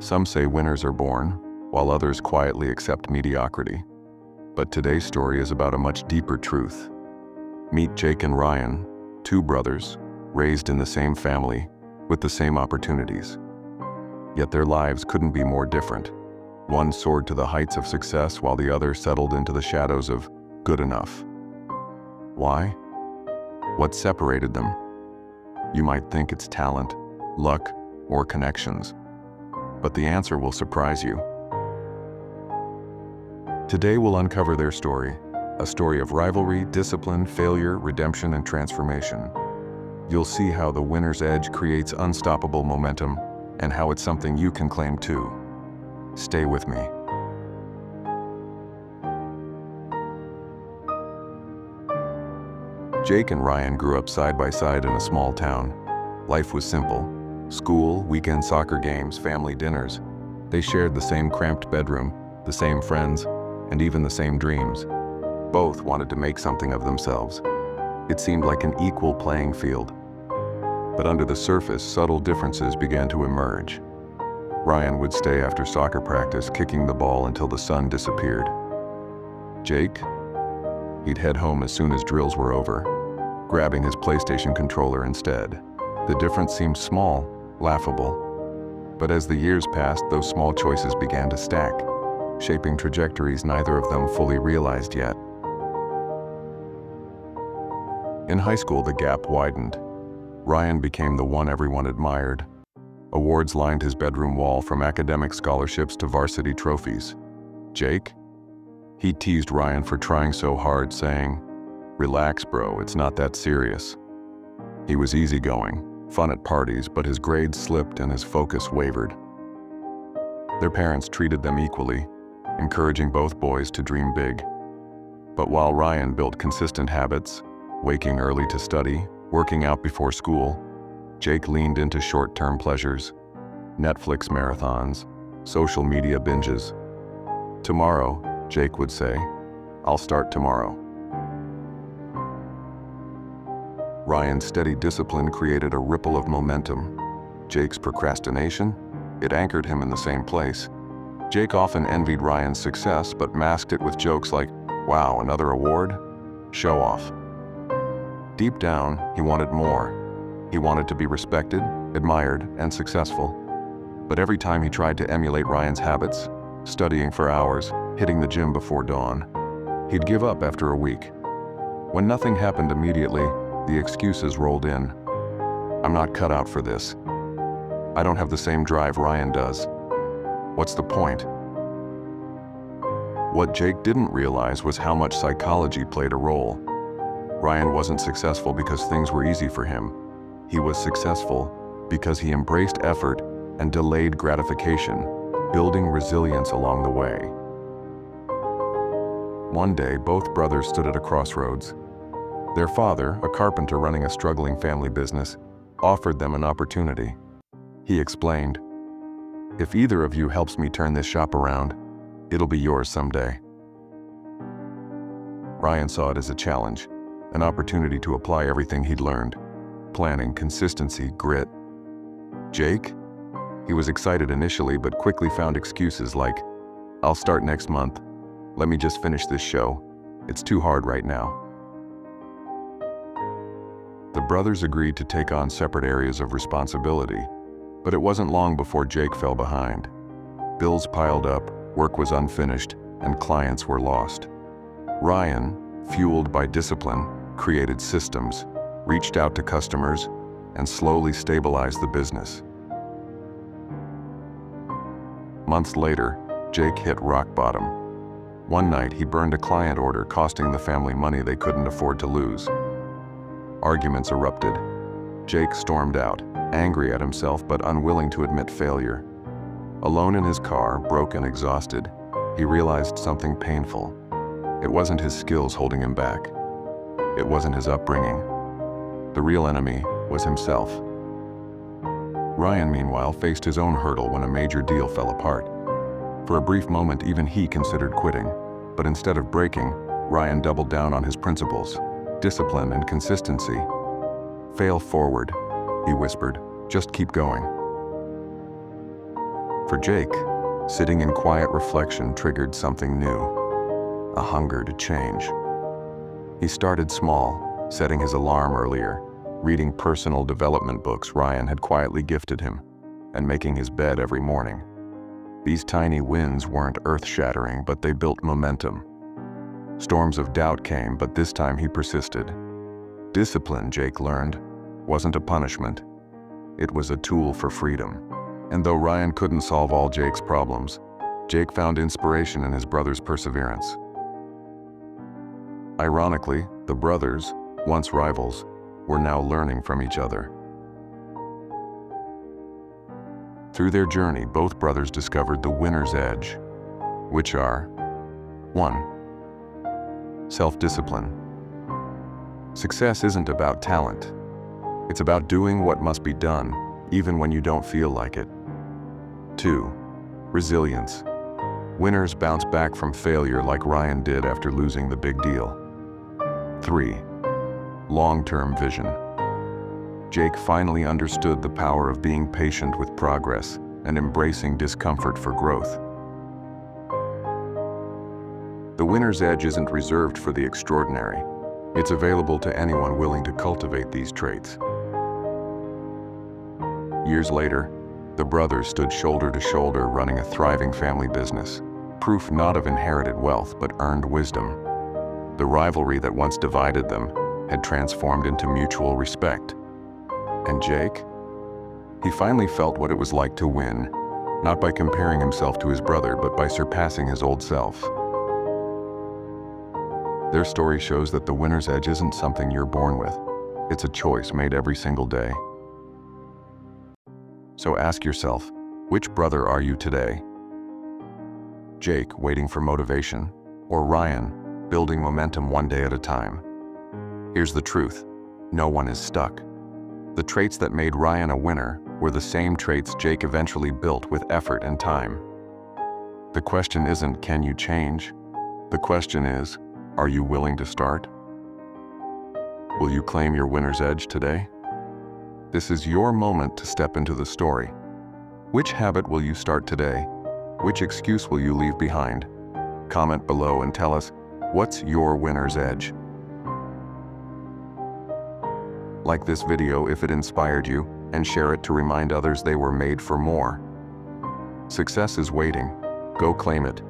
Some say winners are born, while others quietly accept mediocrity. But today's story is about a much deeper truth. Meet Jake and Ryan, two brothers, raised in the same family, with the same opportunities. Yet their lives couldn't be more different. One soared to the heights of success while the other settled into the shadows of good enough. Why? What separated them? You might think it's talent, luck, or connections. But the answer will surprise you. Today we'll uncover their story, a story of rivalry, discipline, failure, redemption, and transformation. You'll see how the winner's edge creates unstoppable momentum and how it's something you can claim too. Stay with me. Jake and Ryan grew up side by side in a small town. Life was simple. School, weekend soccer games, family dinners. They shared the same cramped bedroom, the same friends, and even the same dreams. Both wanted to make something of themselves. It seemed like an equal playing field. But under the surface, subtle differences began to emerge. Ryan would stay after soccer practice, kicking the ball until the sun disappeared. Jake? He'd head home as soon as drills were over, grabbing his PlayStation controller instead. The difference seemed small, laughable. But as the years passed, those small choices began to stack, shaping trajectories neither of them fully realized yet. In high school, the gap widened. Ryan became the one everyone admired. Awards lined his bedroom wall, from academic scholarships to varsity trophies. Jake? He teased Ryan for trying so hard, saying, "Relax, bro, it's not that serious." He was easygoing, fun at parties, but his grades slipped and his focus wavered. Their parents treated them equally, encouraging both boys to dream big. But while Ryan built consistent habits, waking early to study, working out before school, Jake leaned into short-term pleasures, Netflix marathons, social media binges. "Tomorrow," Jake would say, "I'll start tomorrow." Ryan's steady discipline created a ripple of momentum. Jake's procrastination? It anchored him in the same place. Jake often envied Ryan's success, but masked it with jokes like, "Wow, another award? Show off." Deep down, he wanted more. He wanted to be respected, admired, and successful. But every time he tried to emulate Ryan's habits, studying for hours, hitting the gym before dawn, he'd give up after a week. When nothing happened immediately, the excuses rolled in. "I'm not cut out for this. I don't have the same drive Ryan does. What's the point?" What Jake didn't realize was how much psychology played a role. Ryan wasn't successful because things were easy for him. He was successful because he embraced effort and delayed gratification, building resilience along the way. One day, both brothers stood at a crossroads. Their father, a carpenter running a struggling family business, offered them an opportunity. He explained, "If either of you helps me turn this shop around, it'll be yours someday." Ryan saw it as a challenge, an opportunity to apply everything he'd learned: planning, consistency, grit. Jake? He was excited initially, but quickly found excuses like, "I'll start next month. Let me just finish this show. It's too hard right now." The brothers agreed to take on separate areas of responsibility, but it wasn't long before Jake fell behind. Bills piled up, work was unfinished, and clients were lost. Ryan, fueled by discipline, created systems, reached out to customers, and slowly stabilized the business. Months later, Jake hit rock bottom. One night, he burned a client order, costing the family money they couldn't afford to lose. Arguments erupted. Jake stormed out, angry at himself but unwilling to admit failure. Alone in his car, broken, exhausted, he realized something painful. It wasn't his skills holding him back. It wasn't his upbringing. The real enemy was himself. Ryan, meanwhile, faced his own hurdle when a major deal fell apart. For a brief moment, even he considered quitting. But instead of breaking, Ryan doubled down on his principles: discipline and consistency. "Fail forward," he whispered. "Just keep going." For Jake, sitting in quiet reflection triggered something new, a hunger to change. He started small, setting his alarm earlier, reading personal development books Ryan had quietly gifted him, and making his bed every morning. These tiny wins weren't earth-shattering, but they built momentum. Storms of doubt came, but this time he persisted. Discipline, Jake learned, wasn't a punishment. It was a tool for freedom. And though Ryan couldn't solve all Jake's problems, Jake found inspiration in his brother's perseverance. Ironically, the brothers, once rivals, were now learning from each other. Through their journey, both brothers discovered the winner's edge, which are 1. Self-discipline. Success isn't about talent. It's about doing what must be done, even when you don't feel like it. 2. Resilience. Winners bounce back from failure like Ryan did after losing the big deal. 3. Long-term vision. Jake finally understood the power of being patient with progress and embracing discomfort for growth. The winner's edge isn't reserved for the extraordinary. It's available to anyone willing to cultivate these traits. Years later, the brothers stood shoulder to shoulder running a thriving family business, proof not of inherited wealth but earned wisdom. The rivalry that once divided them had transformed into mutual respect. And Jake? He finally felt what it was like to win, not by comparing himself to his brother, but by surpassing his old self. Their story shows that the winner's edge isn't something you're born with. It's a choice made every single day. So ask yourself, which brother are you today? Jake, waiting for motivation, or Ryan, building momentum one day at a time? Here's the truth: no one is stuck. The traits that made Ryan a winner were the same traits Jake eventually built with effort and time. The question isn't, can you change? The question is, are you willing to start? Will you claim your winner's edge today? This is your moment to step into the story. Which habit will you start today? Which excuse will you leave behind? Comment below and tell us, what's your winner's edge? Like this video if it inspired you, and share it to remind others they were made for more. Success is waiting. Go claim it.